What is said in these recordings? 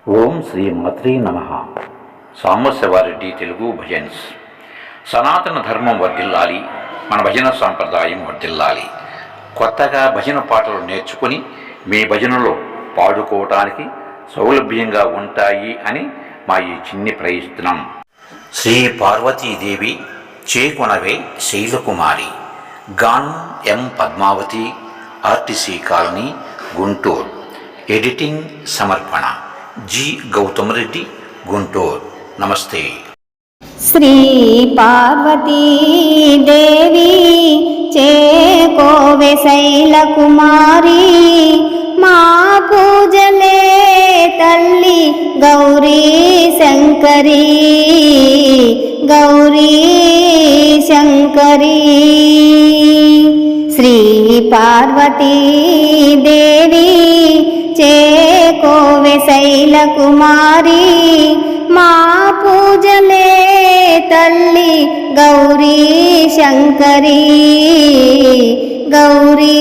ఓం శ్రీ మాత్రే నమః. సాంబశివారెడ్డి తెలుగు భజన్స్. సనాతన ధర్మం వర్ధిల్లాలి, మన భజన సాంప్రదాయం వర్ధిల్లాలి. కొత్తగా భజన పాటలు నేర్చుకుని మీ భజనలో పాడుకోవటానికి సౌలభ్యంగా ఉంటాయి అని మా ఈ చిన్ని ప్రయత్నం. శ్రీ పార్వతీదేవి చేకొనవే శైలకుమారి. గాన్ M Padmavathi, RTC colony, Guntur. Editing సమర్పణ జి గౌతమ్ రెడ్డి, గుంటూరు. నమస్తే. శ్రీ పార్వతీ దేవి చేకోవే శైలకుమారి, మా పూజలే తల్లి గౌరీ శంకరి, గౌరీ శంకరి. శ్రీ పార్వతీ దేవి చేకోవే శైలకుమారి, మా పూజలే తల్లి గౌరీ శంకరి, గౌరీ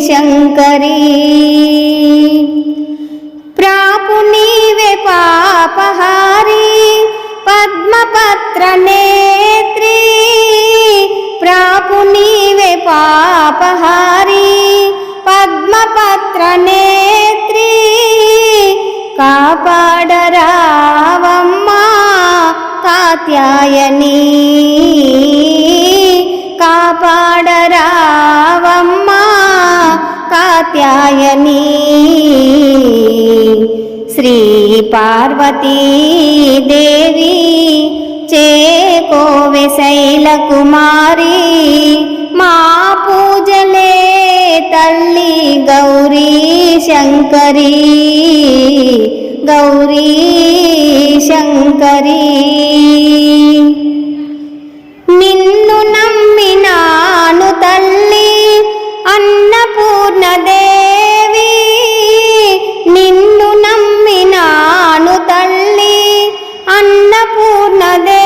శంకరి. ప్రాపు నీవే పాపహారి, పద్మపత్ర నేత్రి. ప్రాపు నీవే పాపహారి, పద్మపత్ర నేత్రి. కాపాడరావమ్మా కాత్యాయని, కాపాడరావమ్మా కాత్యాయని. శ్రీ పార్వతీ దేవి చేకోవే శైలకుమారి, మా పూజలే తల్లి గౌరీ శంకరి, గౌరీ శంకరి. నిన్ను నమ్మినాను తల్లి అన్నపూర్ణదేవి, నిన్ను నమ్మినాను తల్లి అన్నపూర్ణదేవి.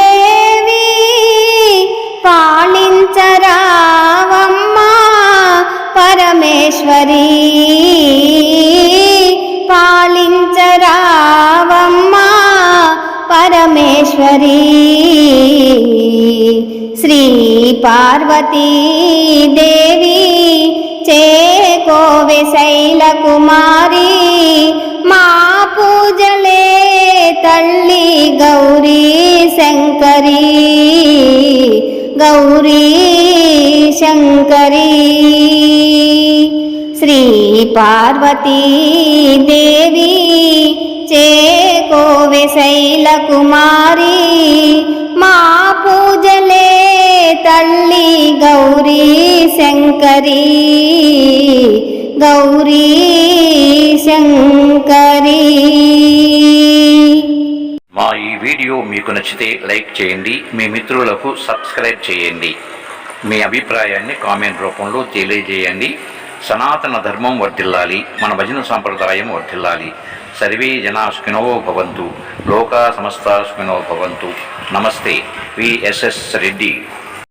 పాలించరావమ్మా పరమేశ్వరి, పాలించరావమ్మా పరమేశ్వరి. శ్రీ పార్వతీ దేవి చేకోవే శైలకుమారి, మా పూజలే తల్లి గౌరీ శంకరి, గౌరీ శంకరి. శ్రీ పార్వతీ దేవి చేకోవే శైలకుమారి, మా పూజలే తల్లి గౌరీ శంకరి, గౌరీ శంకరి. మా ఈ వీడియో మీకు నచ్చితే లైక్ చేయండి, మీ మిత్రులకు సబ్స్క్రైబ్ చేయండి. మీ అభిప్రాయాన్ని కామెంట్ రూపంలో తెలియజేయండి. సనాతన ధర్మం వర్ధిల్లాలి, మన భజన సాంప్రదాయం వర్ధిల్లాలి. సర్వే జనా సుఖినో భవంతు, లోకా సమస్తా సుఖినో భవంతు. నమస్తే. విఎస్ఎస్ రెడ్డి.